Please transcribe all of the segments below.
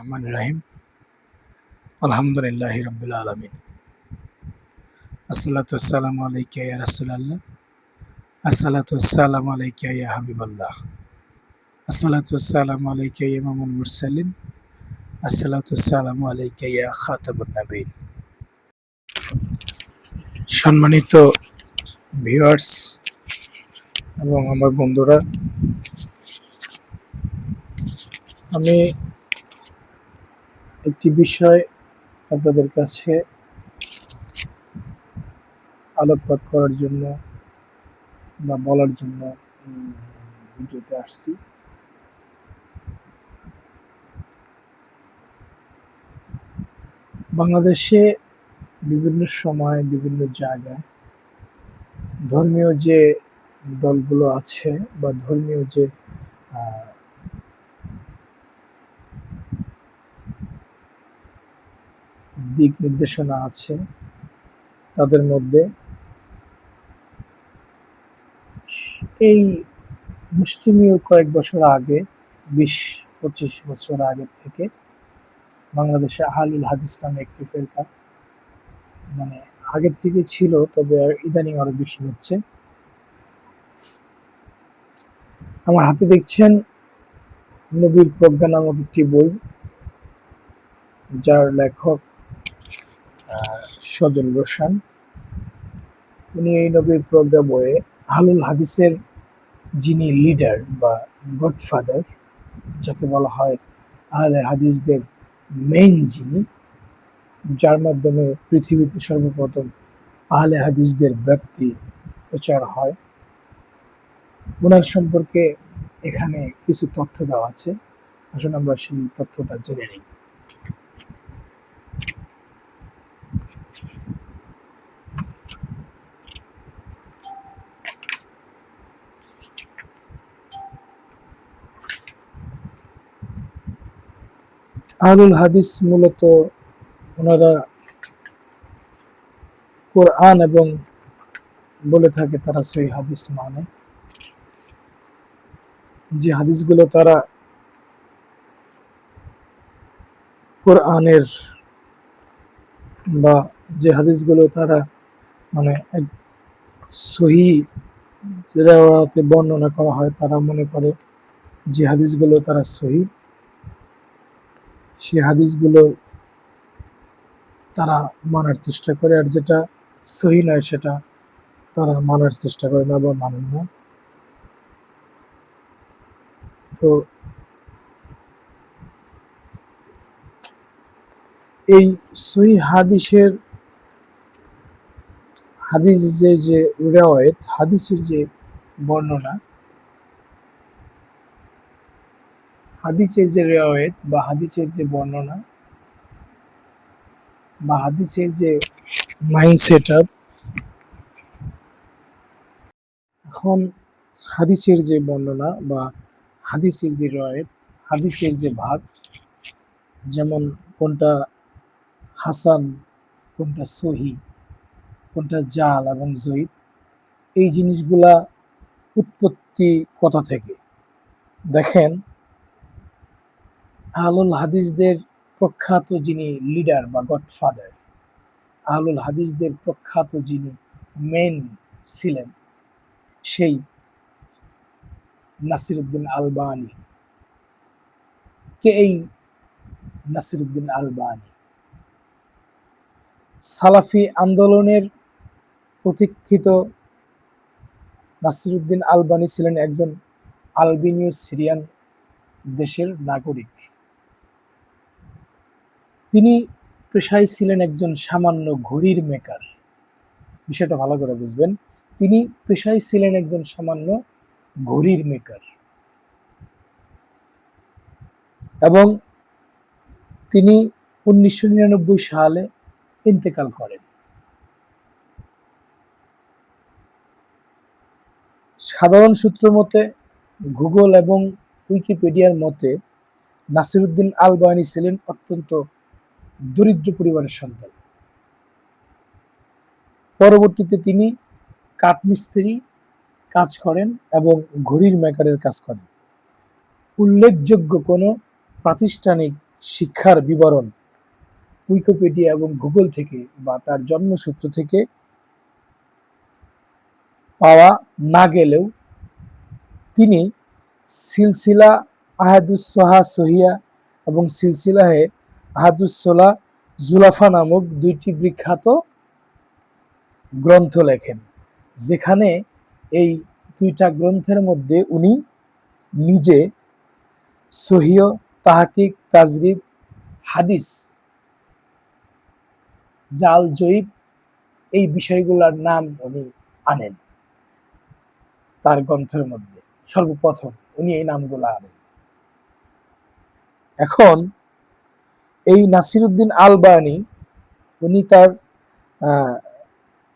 রহমান রাহিম। আলহামদুলিল্লাহি রাব্বিল আলামিন। আসসালাতু ওয়াসসালামু আলাইকা ইয়া রাসূলুল্লাহ। আসসালাতু ওয়াসসালামু আলাইকা ইয়া হাবিবাল্লাহ। আসসালাতু ওয়াসসালামু আলাইকা ইয়া ইমামুল মুরসালিন। আসসালাতু ওয়াসসালামু আলাইকা ইয়া খাতামুন নাবিয়্যিন। সম্মানিত ভিউয়ার্স এবং আমার বন্ধুরা, আমি একটি বিষয় আপনাদের কাছে আলোকপাত করার জন্য বা বলার জন্য ভিডিওতে আসছি। বাংলাদেশে বিভিন্ন সময় বিভিন্ন জায়গায় ধর্মীয় যে দলগুলো আছে বা ধর্মীয় যে দিক নির্দেশনা আছে, তাদের মধ্যে এই মুষ্টিমেয় কয়েক বছর আগে, 20-25 বছর আগের থেকে বাংলাদেশে আহলুল হাদিস নামে একটি ফিরকা, মানে আগের থেকে ছিল, তবে ইদানিং আরো বেশি হচ্ছে। আমার হাতে দেখছেন নবীর প্রজ্ঞা নামক একটি বই, যার লেখক সজল রোশন। উনি এই নবীর প্রজ্ঞা বইয়ে আহলুল হাদিসের যিনি লিডার বা গডফাদার, যাকে বলা হয় আহলে হাদিসদের মেইন, যিনি, যার মাধ্যমে পৃথিবীতে সর্বপ্রথম আহলে হাদিসদের ব্যক্তি প্রচার হয়, ওনার সম্পর্কে এখানে কিছু তথ্য দেওয়া আছে। আসুন আমরা সেই তথ্যটা জেনে নিই। আহলুল হাদিস মূলত ওনারা কোরআন এবং বলে থাকে তারা সহিহ হাদিস, মানে যে হাদিসগুলো তারা কোরআনের বা যে হাদিসগুলো তারা মানে সহিহ রিওয়ায়াতে বর্ণনা করা হয়, তারা মনে করে যে হাদিসগুলো তারা সহিহ, সেই হাদিসগুলো তারা মানার চেষ্টা করে, আর যেটা সহিহ নয় সেটা তারা মানার চেষ্টা করে না বা মানেন না। তো এই সহিহ হাদিসের যে রিওয়ায়াত, হাদিসের যে বর্ণনা, হাদিসের যে রিওয়ায়াত বা হাদিসের যে বর্ণনা বা হাদিসের যে মাইন্ড সেট আপ, এখন হাদিসের যে বর্ণনা বা হাদিসের যে রিওয়ায়াত, হাদিসের যে ভাগ, যেমন কোনটা হাসান, কোনটা সহিহ, কোনটা জাল এবং জয়ীফ, এই জিনিসগুলা উৎপত্তি কথা থেকে। দেখেন, আহলুল হাদিসদের প্রখ্যাত যিনি লিডার বা গডফাদার, আহলুল হাদিসদের প্রখ্যাত যিনি মেন ছিলেন, সেই নাসিরউদ্দিন আলবানী। কে এই নাসিরউদ্দিন আলবানী? সালাফি আন্দোলনের প্রতীক্ষিত নাসিরউদ্দিন আলবানী ছিলেন একজন আলবেনীয় সিরিয়ান দেশের নাগরিক। তিনি পেশায় ছিলেন একজন সামান্য ঘড়ির মেকার। বিষয়টা ভালো করে বুঝবেন, তিনি পেশায় ছিলেন একজন সামান্য ঘড়ির মেকার, এবং তিনি 1999 সালে ইন্তেকাল করেন। সাধারণ সূত্র মতে, গুগল এবং উইকিপিডিয়ার মতে, নাসিরউদ্দিন আলবানী ছিলেন অত্যন্ত দরিদ্র পরিবারের সন্তান। পরবর্তীতে তিনি কাঠমিস্ত্রি কাজ করেন এবং ঘড়ির মেকারের কাজ করেন। উল্লেখযোগ্য কোনো প্রাতিষ্ঠানিক শিক্ষার বিবরণ উইকিপিডিয়া এবং গুগল থেকে বা তার জন্মসূত্র থেকে পাওয়া না গেলেও তিনি সিলসিলা আহাদুস-সোহা সহিয়া এবং সিলসিলাহে আহাদুস-সোলা জুলাফা নামক দুইটি বিখ্যাত গ্রন্থ লেখেন, যেখানে এই দুইটা গ্রন্থের মধ্যে উনি নিজে সহিহ, তাহকিক, তাজরিদ, হাদিস, জাল, জয়ীব এই বিষয়গুলোর নাম উনি আনেন। তার গ্রন্থের মধ্যে সর্বপ্রথম উনি এই নামগুলো আনেন। এখন এই নাসিরউদ্দিন আলবানী উনি তার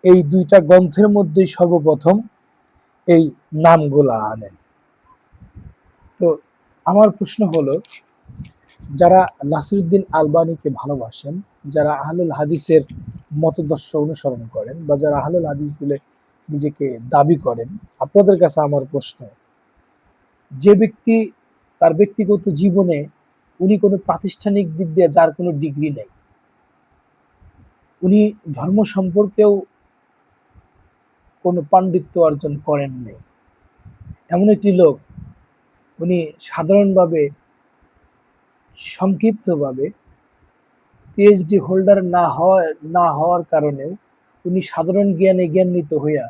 এই দুইটা গ্রন্থের মধ্যে সর্বপ্রথম এই নামগুলা আনেন। তো আমার প্রশ্ন হলো, যারা নাসিরউদ্দিন আলবানীকে ভালোবাসেন, যারা আহলুল হাদিসের মতদর্শ অনুসরণ করেন বা যারা আহলুল হাদিস বলে নিজেকে দাবি করেন, আপনাদের কাছে আমার প্রশ্ন, যে ব্যক্তি তার ব্যক্তিগত জীবনে উনি কোনো প্রাতিষ্ঠানিক দিক দিয়ে যার কোনো ডিগ্রি নেই, উনি ধর্ম সম্পর্কেও কোনো পাণ্ডিত্য অর্জন করেন নাই, এমন একটি লোক উনি সাধারণভাবে সংক্ষিপ্তভাবে পিএইচডি হোল্ডার না হওয়ার কারণেও উনি সাধারণ জ্ঞানে জ্ঞাননিত হইয়া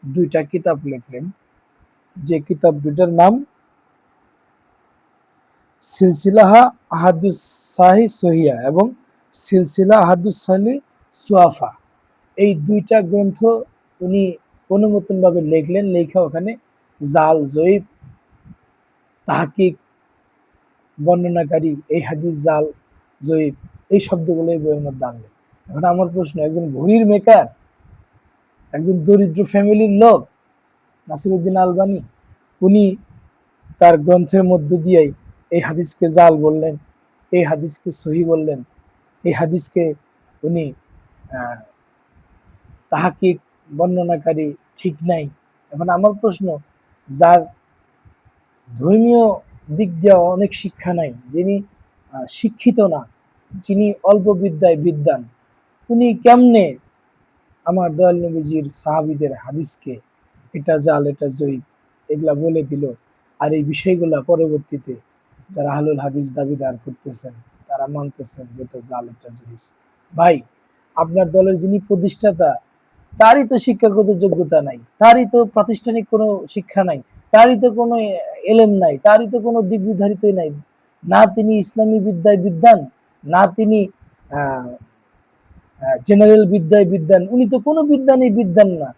দুইটা কিতাব লিখলেন, যে কিতাব দুইটার নাম সিলসিলাহা আহাদুস সাহি সহিয়া এবং সিলসিলা আহাদুস সাহি সুয়াফা। এই দুইটা গ্রন্থ উনি কোনো মতন ভাবে লিখলেন, লেখা ওখানে জাল, জয়ীব, তাহকিক, বর্ণনাকারী, এই হাদিস, জাল, জয়ীব এই শব্দগুলো এই বইয়ের মধ্যে আনলেন। এখন আমার প্রশ্ন, একজন ঘড়ির মেকার, একজন দরিদ্র ফ্যামিলির লোক নাসিরউদ্দিন আলবানী, উনি তার গ্রন্থের মধ্য দিয়েই এই হাদিসকে জাল বললেন, এই হাদিসকে সহি বললেন, এই হাদিসকে উনি তাহকিক, বর্ণনাকারী ঠিক নাই। এখন আমার প্রশ্ন, যার ধর্মীয় দিক দিয়ে অনেক শিক্ষা নাই, যিনি শিক্ষিত না, যিনি অল্প বিদ্যায় বিদ্বান, উনি কেমনে আমার দয়াল নবীজির সাহাবীদের হাদিসকে এটা জাল, এটা জয়ীব এগুলা বলে দিল? আর এই বিষয়গুলা পরবর্তীতে যারা আহলুল হাদিস দাবিদার করতেছেন, তারা মানতেছেন যে এটা জাল, এটা জয়ীব। ভাই, আপনার দলের যিনি প্রতিষ্ঠাতা, তারই তো শিক্ষাগত যোগ্যতা নাই, তারই তো প্রাতিষ্ঠানিক কোনো শিক্ষা নাই, তারই তো কোনো এলেম নাই, তারই তো কোনো ডিগ্রিধারিতই নাই, না তিনি ইসলামী বিদ্যায় বিদ্বান, না তিনি জেনারেল বিদ্যায় বিদ্বান, উনি তো কোনো বিদ্যানই বিদ্বান না।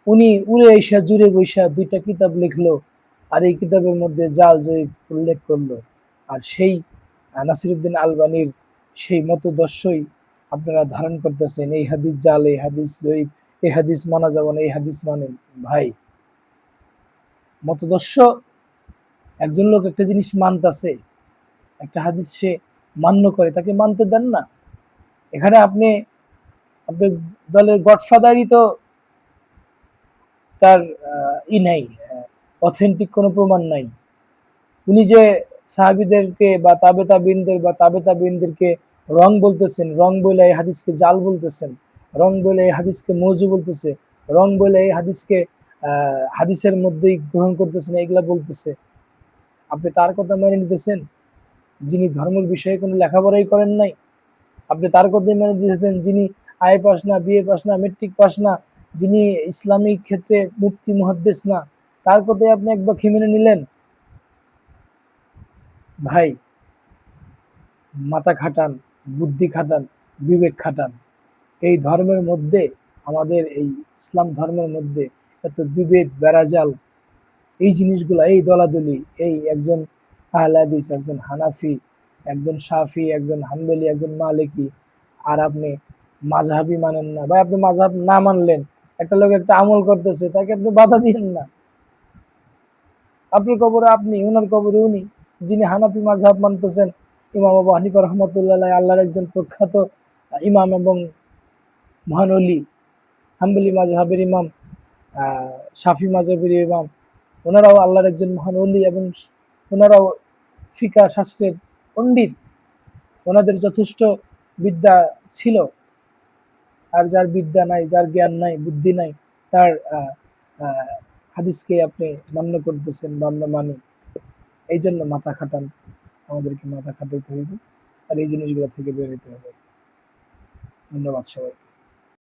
উনি উড়ে এসা জুড়ে বৈশা দুইটা কিতাব লিখলো, আর এই কিতাবের মধ্যে জাল, জয়ীব উল্লেখ করলো, আর সেই নাসিরউদ্দিন আলবানীর সেই মতদর্শই আপনারা ধারণ করতেছেন, এই হাদিস জাল, এই হাদিস জয়ীব, এই হাদিস মানা যাবে না, এই হাদিস মানেন। ভাই, মতদর্শ, একজন লোক একটা জিনিস মানতেছে, একটা হাদিস সে মান্য করে, তাকে মানতে দেন না। এখানে আপনি আপনার দলের গডফাদারই তো তার নাই, অথেন্টিক কোনো প্রমাণ নাই। উনি যে সাহাবীদেরকে বা তাবে তাবিনদেরকে রং বলতেছেন, রং বলে এই হাদিসকে জাল বলতেছেন, রং বলে এই হাদিসকে মৌজু বলতেছে, রং বলে এই হাদিসকে হাদিসের মধ্যেই গ্রহণ করতেছেন, এগুলা বলতেছে, আপনি তার কথা মেনে নিতেছেন? যিনি ধর্মের বিষয়ে কোনো লেখাপড়াই করেন নাই, আপনি তার কথাই মেনে দিতেছেন? যিনি আই পাস না, বিএ পাস না, মেট্রিক পাস না, যিনি ইসলামিক ক্ষেত্রে মুফতি মুহাদ্দিস না, তার কথাই আপনি একবার মেনে নিলেন? ভাই, মাথা খাটান, বুদ্ধি খাটান, বিবেক খাটান। এই ধর্মের মধ্যে, আমাদের এই ইসলাম ধর্মের মধ্যে এত বিভেদ, বেড়াজাল, এই জিনিসগুলা, এই দলাদলি, এই একজন আহলে হাদিস, একজন হানাফি, একজন শাফি, একজন হাম্বলি, একজন মালিকি, আর আপনি মাযহাবি মানেন না। ভাই, আপনি মাযহাব না মানলেন, একটা লোক একটা আমল করতেছে, তাকে আপনি বাধা দিয়েন না। আপনার কবরে আপনি, উনার কবরে উনি। যিনি হানাফি মাযহাব মানতেছেন, ইমাম আবু হানিফা রহমতুল্লাহ, আল্লাহর একজন প্রখ্যাত ইমাম এবং মহান ওলি, হাম্বলি মাযহাবের ইমাম, শাফি মাযহাবের ইমাম, ওনারাও আল্লাহর একজন মহান ওলি এবং ওনারাও ফিকাহ শাস্ত্রের পণ্ডিত। ওনাদের যথেষ্ট বিদ্যা ছিল, আর যার বিদ্যা নাই, যার জ্ঞান নাই, বুদ্ধি নাই, তার হাদিসকে আপনি মান্য করতেছেন বা আমরা মানি। এই জন্য মাথা খাটান, আমাদেরকে মাথা খাটাইতে হইবে, আর এই জিনিসগুলো থেকে বের হইতে হবে। ধন্যবাদ সবাই।